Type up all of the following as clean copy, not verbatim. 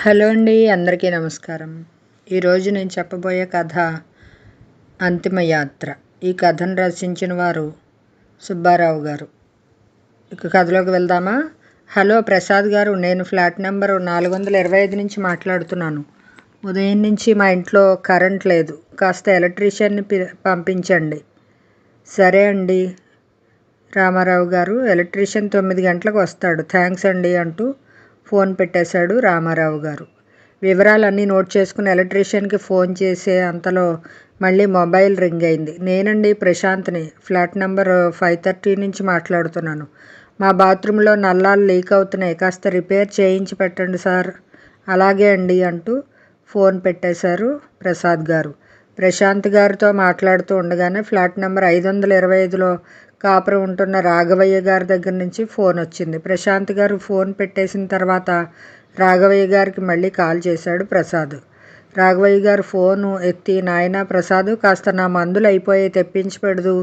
Hello అండి, అందరికీ నమస్కారం. ఈరోజు నేను చెప్పబోయే కథ అంతిమయాత్ర. ఈ కథను రచించిన వారు సుబ్బారావు గారు. ఇక కథలోకి వెళ్దామా? హలో ప్రసాద్ గారు, నేను ఫ్లాట్ నెంబరు 425 నుంచి మాట్లాడుతున్నాను. ఉదయం నుంచి మా ఇంట్లో కరెంట్ లేదు, కాస్త ఎలక్ట్రీషియన్ని పంపించండి. సరే అండి రామారావు గారు, ఎలక్ట్రీషియన్ 9 గంటలకు వస్తాడు. థ్యాంక్స్ అండి అంటూ ఫోన్ పెట్టేశాడు రామారావు గారు. వివరాలన్నీ నోట్ చేసుకుని ఎలక్ట్రీషియన్కి ఫోన్ చేసే అంతలో మళ్ళీ మొబైల్ రింగ్ అయింది. నేనండి ప్రశాంత్ని, ఫ్లాట్ నెంబర్ 530 నుంచి మాట్లాడుతున్నాను. మా బాత్రూంలో నల్లాలు లీక్ అవుతున్నాయి, కాస్త రిపేర్ చేయించి పెట్టండి సార్. అలాగే అండి అంటూ ఫోన్ పెట్టేశారు ప్రసాద్ గారు. ప్రశాంత్ గారితో మాట్లాడుతూ ఉండగానే ఫ్లాట్ నెంబర్ 525లో కాపురం ఉంటున్న రాఘవయ్య గారి దగ్గర నుంచి ఫోన్ వచ్చింది. ప్రశాంత్ గారు ఫోన్ పెట్టేసిన తర్వాత రాఘవయ్య గారికి మళ్ళీ కాల్ చేశాడు ప్రసాద్. రాఘవయ్య గారు ఫోను ఎత్తి, నాయనా ప్రసాద్, కాస్త నా మందులు అయిపోయి తెప్పించి పెడదు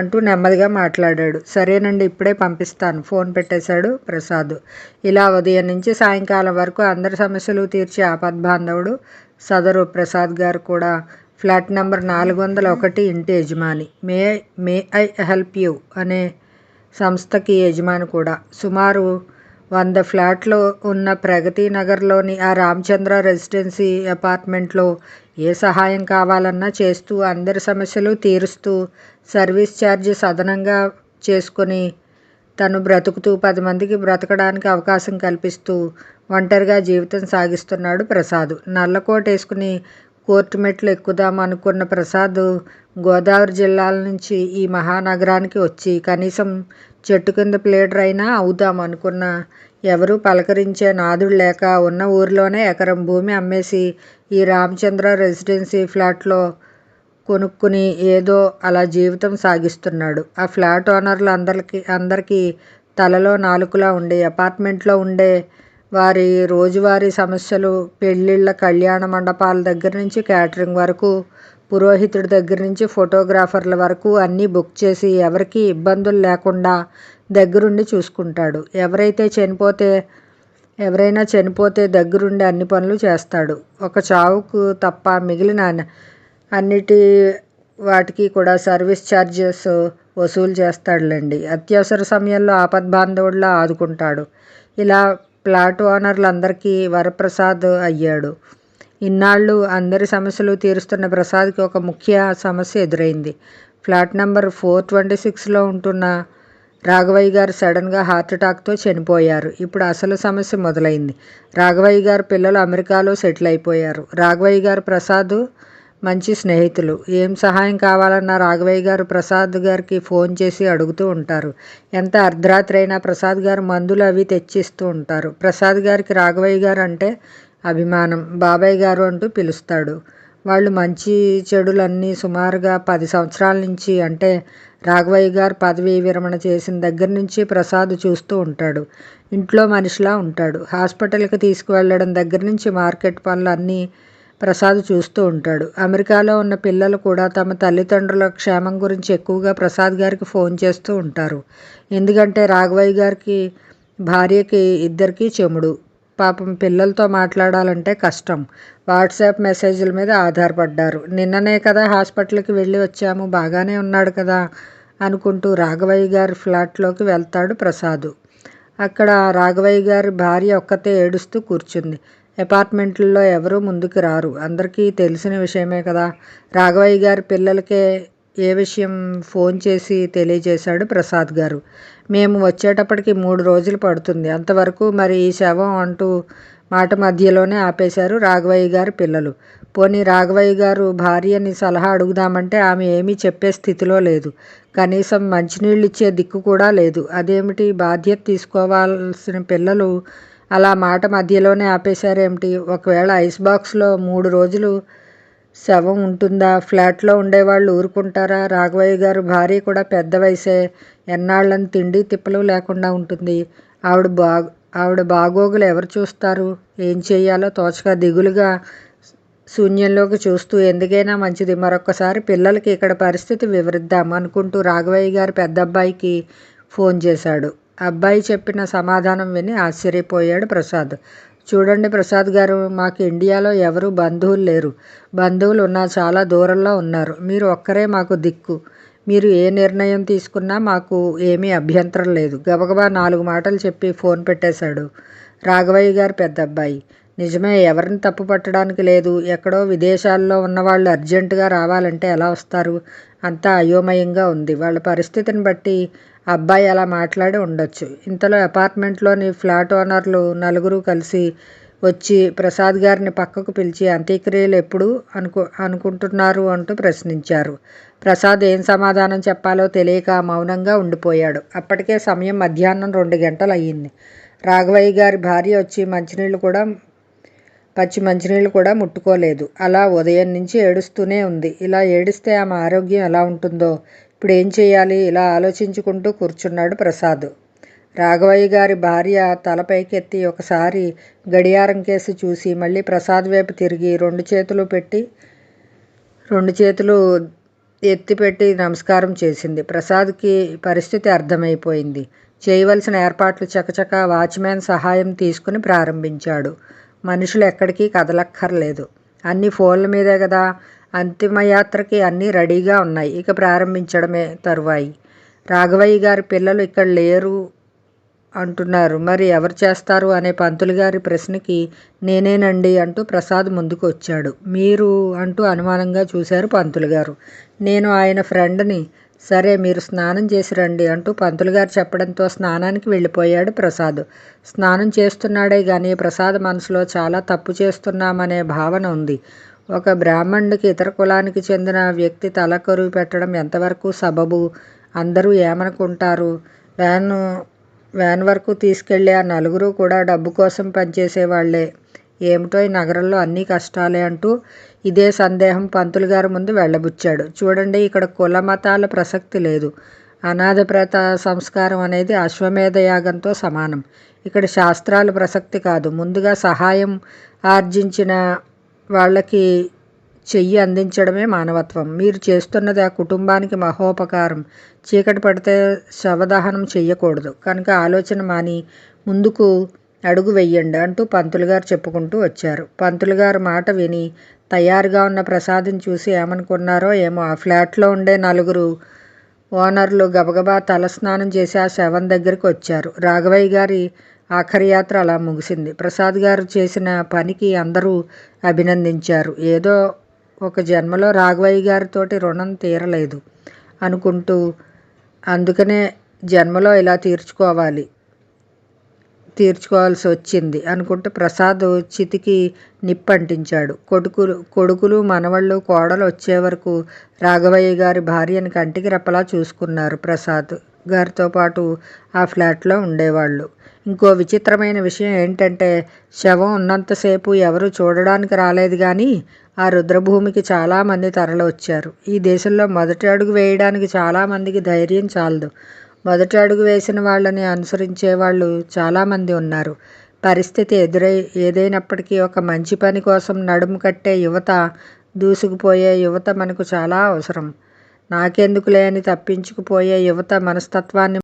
అంటూ నెమ్మదిగా మాట్లాడాడు. సరేనండి, ఇప్పుడే పంపిస్తాను, ఫోన్ పెట్టేశాడు ప్రసాద్. ఇలా ఉదయం నుంచి సాయంకాలం వరకు అందరి సమస్యలు తీర్చే ఆపద్బాంధవుడు సదరు ప్రసాద్ గారు కూడా ఫ్లాట్ నెంబర్ 401 ఇంటి యజమాని. మే ఐ హెల్ప్ యూ అనే సంస్థకి యజమాని కూడా. సుమారు 100 ఫ్లాట్లు ఉన్న ప్రగతి నగర్లోని ఆ రామచంద్ర రెసిడెన్సీ అపార్ట్మెంట్లో ఏ సహాయం కావాలన్నా చేస్తూ, అందరి సమస్యలు తీరుస్తూ, సర్వీస్ ఛార్జెస్ అదనంగా చేసుకొని తను బ్రతుకుతూ 10 మందికి బ్రతకడానికి అవకాశం కల్పిస్తూ ఒంటరిగా జీవితం సాగిస్తున్నాడు ప్రసాద్. నల్లకోట వేసుకుని కోర్టు మెట్లు ఎక్కుదాం అనుకున్న ప్రసాద్ గోదావరి జిల్లాల నుంచి ఈ మహానగరానికి వచ్చి కనీసం చెట్టు కింద ప్లేడర్ అయినా అవుదాం అనుకున్న ఎవరూ పలకరించే నాదుడు లేక ఉన్న ఊరిలోనే ఎకరం భూమి అమ్మేసి ఈ రామచంద్ర రెసిడెన్సీ ఫ్లాట్లో కొనుక్కుని ఏదో అలా జీవితం సాగిస్తున్నాడు. ఆ ఫ్లాట్ ఓనర్లు అందరికీ తలలో నాలుకలా ఉండే అపార్ట్మెంట్లో ఉండే వారి రోజువారీ సమస్యలు, పెళ్ళిళ్ళ కళ్యాణ మండపాల దగ్గర నుంచి క్యాటరింగ్ వరకు, పురోహితుడి దగ్గర నుంచి ఫోటోగ్రాఫర్ల వరకు అన్నీ బుక్ చేసి ఎవరికీ ఇబ్బందులు లేకుండా దగ్గరుండి చూసుకుంటాడు. ఎవరైనా చనిపోతే దగ్గరుండి అన్ని పనులు చేస్తాడు. ఒక చావుకు తప్ప మిగిలిన అన్నిటి వాటికి కూడా సర్వీస్ ఛార్జెస్ వసూలు చేస్తాడులేండి. అత్యవసర సమయంలో ఆపద్బాంధవుడిలా ఆదుకుంటాడు. ఇలా ఫ్లాట్ ఓనర్లందరికీ వరప్రసాద్ అయ్యాడు. ఇన్నాళ్ళు అందరి సమస్యలు తీరుస్తున్న ప్రసాద్కి ఒక ముఖ్య సమస్య ఎదురైంది. ఫ్లాట్ నెంబర్ 426లో ఉంటున్న రాఘవయ్య గారు సడన్గా హార్ట్అటాక్తో చనిపోయారు. ఇప్పుడు అసలు సమస్య మొదలైంది. రాఘవయ్య గారు పిల్లలు అమెరికాలో సెటిల్ అయిపోయారు. రాఘవయ్య గారు ప్రసాద్ మంచి స్నేహితులు. ఏం సహాయం కావాలన్నా రాఘవయ్య గారు ప్రసాద్ గారికి ఫోన్ చేసి అడుగుతూ ఉంటారు. ఎంత అర్ధరాత్రి అయినా ప్రసాద్ గారు మందులు అవి తెచ్చిస్తూ ఉంటారు. ప్రసాద్ గారికి రాఘవయ్య గారు అంటే అభిమానం. బాబాయ్ గారు అంటూ పిలుస్తాడు. వాళ్ళు మంచి చెడులన్నీ సుమారుగా 10 సంవత్సరాల నుంచి, అంటే రాఘవయ్య గారు పదవీ విరమణ చేసిన దగ్గర నుంచి ప్రసాద్ చూస్తూ ఉంటాడు. ఇంట్లో మనిషిలా ఉంటాడు. హాస్పిటల్కి తీసుకువెళ్ళడం దగ్గర నుంచి మార్కెట్ పనులు అన్నీ ప్రసాద్ చూస్తూ ఉంటాడు. అమెరికాలో ఉన్న పిల్లలు కూడా తమ తల్లిదండ్రుల క్షేమం గురించి ఎక్కువగా ప్రసాద్ గారికి ఫోన్ చేస్తూ ఉంటారు. ఎందుకంటే రాఘవయ్య గారికి భార్యకి ఇద్దరికీ చెముడు. పాపం పిల్లలతో మాట్లాడాలంటే కష్టం. వాట్సాప్ మెసేజ్ల మీద ఆధారపడ్డారు. నిన్ననే కదా హాస్పిటల్కి వెళ్ళి వచ్చాము, బాగానే ఉన్నాడు కదా అనుకుంటూ రాఘవయ్య గారి ఫ్లాట్లోకి వెళ్తాడు ప్రసాద్. అక్కడ రాఘవయ్య గారి భార్య ఒక్కతే ఏడుస్తూ కూర్చుంది. అపార్ట్మెంట్లలో ఎవరూ ముందుకు రారు, అందరికీ తెలిసిన విషయమే కదా. రాఘవయ్య గారి పిల్లలకే ఏ విషయం ఫోన్ చేసి తెలియజేశాడు ప్రసాద్ గారు. మేము వచ్చేటప్పటికి 3 రోజులు పడుతుంది, అంతవరకు మరి ఈ శవం అంటూ మాట మధ్యలోనే ఆపేశారు రాఘవయ్య గారి పిల్లలు. పోనీ రాఘవయ్య గారు భార్యని సలహా అడుగుదామంటే ఆమె ఏమీ చెప్పే స్థితిలో లేదు. కనీసం మంచినీళ్ళు ఇచ్చే దిక్కు కూడా లేదు. అదేమిటి, బాధ్యత తీసుకోవాల్సిన పిల్లలు అలా మాట మధ్యలోనే ఆపేశారేమిటి? ఒకవేళ ఐస్ బాక్స్లో 3 రోజులు శవం ఉంటుందా? ఫ్లాట్లో ఉండేవాళ్ళు ఊరుకుంటారా? రాఘవయ్య గారు భార్య కూడా పెద్ద వయసే, ఎన్నాళ్ళని తిండి తిప్పలు లేకుండా ఉంటుంది. ఆవిడ బాగోగులు ఎవరు చూస్తారు? ఏం చెయ్యాలో తోచక దిగులుగా శూన్యంలోకి చూస్తూ, ఎందుకైనా మంచిది మరొక్కసారి పిల్లలకి ఇక్కడ పరిస్థితి వివరిద్దాం అనుకుంటూ రాఘవయ్య గారి పెద్ద అబ్బాయికి ఫోన్ చేశాడు. అబ్బాయి చెప్పిన సమాధానం విని ఆశ్చర్యపోయాడు ప్రసాద్. చూడండి ప్రసాద్ గారు, మాకు ఇండియాలో ఎవరు బంధువులు లేరు. బంధువులు ఉన్నా చాలా దూరంలో ఉన్నారు. మీరు ఒక్కరే మాకు దిక్కు. మీరు ఏ నిర్ణయం తీసుకున్నా మాకు ఏమీ అభ్యంతరం లేదు. గబగబా 4 మాటలు చెప్పి ఫోన్ పెట్టేశాడు రాఘవయ్య గారు పెద్దబ్బాయి. నిజమే, ఎవరిని తప్పు పట్టడానికి లేదు. ఎక్కడో విదేశాల్లో ఉన్నవాళ్ళు అర్జెంటుగా రావాలంటే ఎలా వస్తారు? అంతా అయోమయంగా ఉంది. వాళ్ళ పరిస్థితిని బట్టి అబ్బాయి అలా మాట్లాడి ఉండొచ్చు. ఇంతలో అపార్ట్మెంట్లోని ఫ్లాట్ ఓనర్లు నలుగురు కలిసి వచ్చి ప్రసాద్ గారిని పక్కకు పిలిచి అంత్యక్రియలు ఎప్పుడు అనుకుంటున్నారు అంటూ ప్రశ్నించారు. ప్రసాద్ ఏం సమాధానం చెప్పాలో తెలియక మౌనంగా ఉండిపోయాడు. అప్పటికే సమయం మధ్యాహ్నం 2 గంటలు అయ్యింది. రాఘవయ్య గారి భార్య వచ్చి పచ్చి మంచినీళ్ళు కూడా ముట్టుకోలేదు. అలా ఉదయం నుంచి ఏడుస్తూనే ఉంది. ఇలా ఏడిస్తే ఆమె ఆరోగ్యం ఎలా ఉంటుందో, ఇప్పుడు ఏం చేయాలి? ఇలా ఆలోచించుకుంటూ కూర్చున్నాడు ప్రసాద్. రాఘవయ్య గారి భార్య తల పైకెత్తి ఒకసారి గడియారం కేసి చూసి మళ్ళీ ప్రసాద్ వైపు తిరిగి రెండు చేతులు ఎత్తిపెట్టి నమస్కారం చేసింది. ప్రసాద్కి పరిస్థితి అర్థమైపోయింది. చేయవలసిన ఏర్పాట్లు చకచకా వాచ్మ్యాన్ సహాయం తీసుకుని ప్రారంభించాడు. మనుషులు ఎక్కడికి కదలక్కర్లేదు. అన్నీ ఫోన్ల మీదే కదా. అంతిమయాత్రకి అన్నీ రెడీగా ఉన్నాయి. ఇక ప్రారంభించడమే తరువాయి. రాఘవయ్య గారి పిల్లలు ఇక్కడ లేరు అంటున్నారు. మరి ఎవరు చేస్తారు అనే పంతులు గారి ప్రశ్నకి నేనేనండి అంటూ ప్రసాద్ ముందుకు వచ్చాడు. మీరు అంటూ అనుమానంగా చూశారు పంతులు గారు. నేను ఆయన ఫ్రెండ్ని. సరే, మీరు స్నానం చేసి రండి అంటూ పంతులు గారు చెప్పడంతో స్నానానికి వెళ్ళిపోయాడు ప్రసాద్. స్నానం చేస్తున్నాడే గాని ప్రసాద్ మనసులో చాలా తప్పు చేస్తున్నామనే భావన ఉంది. ఒక బ్రాహ్మణుడికి ఇతర కులానికి చెందిన వ్యక్తి తల కరువు పెట్టడం ఎంతవరకు సబబు? అందరూ ఏమనుకుంటారు? వ్యాన్ వరకు తీసుకెళ్ళి ఆ నలుగురు కూడా డబ్బు కోసం పనిచేసేవాళ్లే. ఏమిటో ఈ నగరంలో అన్నీ కష్టాలే అంటూ ఇదే సందేహం పంతులు గారి ముందు వెళ్ళబుచ్చాడు. చూడండి, ఇక్కడ కుల మతాల ప్రసక్తి లేదు. అనాథ ప్రేత సంస్కారం అనేది అశ్వమేధ యాగంతో సమానం. ఇక్కడ శాస్త్రాలు ప్రసక్తి కాదు. ముందుగా సహాయం ఆర్జించిన వాళ్ళకి చెయ్యి అందించడమే మానవత్వం. మీరు చేస్తున్నది ఆ కుటుంబానికి మహోపకారం. చీకటి పడితే శవదహనం చెయ్యకూడదు. కనుక ఆలోచన మాని ముందుకు అడుగు వెయ్యండి అంటూ పంతులు గారు చెప్పుకుంటూ వచ్చారు. పంతులు గారు మాట విని తయారుగా ఉన్న ప్రసాద్ని చూసి ఏమనుకున్నారో ఏమో ఆ ఫ్లాట్లో ఉండే 4 ఓనర్లు గబగబా తలస్నానం చేసి ఆ శవం దగ్గరికి వచ్చారు. రాఘవయ్య గారి ఆఖరి యాత్ర అలా ముగిసింది. ప్రసాద్ గారు చేసిన పనికి అందరూ అభినందించారు. ఏదో ఒక జన్మలో రాఘవయ్య గారితోటి రుణం తీరలేదు అనుకుంటూ, అందుకనే జన్మలో ఇలా తీర్చుకోవాల్సి వచ్చింది అనుకుంటూ ప్రసాద్ చితికి నిప్పంటించాడు. కొడుకులు మనవళ్ళు కోడలు వచ్చే వరకు రాఘవయ్య గారి భార్యని కంటికి రెప్పలా చూసుకున్నారు ప్రసాద్ గారితో పాటు ఆ ఫ్లాట్లో ఉండేవాళ్ళు. ఇంకో విచిత్రమైన విషయం ఏంటంటే శవం ఉన్నంతసేపు ఎవరు చూడడానికి రాలేదు కానీ ఆ రుద్రభూమికి చాలామంది తరలి వచ్చారు. ఈ దేశంలో మొదటి అడుగు వేయడానికి చాలామందికి ధైర్యం చాలదు. మొదటి అడుగు వేసిన వాళ్ళని అనుసరించే వాళ్ళు చాలామంది ఉన్నారు. పరిస్థితి ఏదైనప్పటికీ ఒక మంచి పని కోసం నడుము కట్టే దూసుకుపోయే యువత మనకు చాలా అవసరం. నాకెందుకులే అని తప్పించుకుపోయే యువత మనస్తత్వాన్ని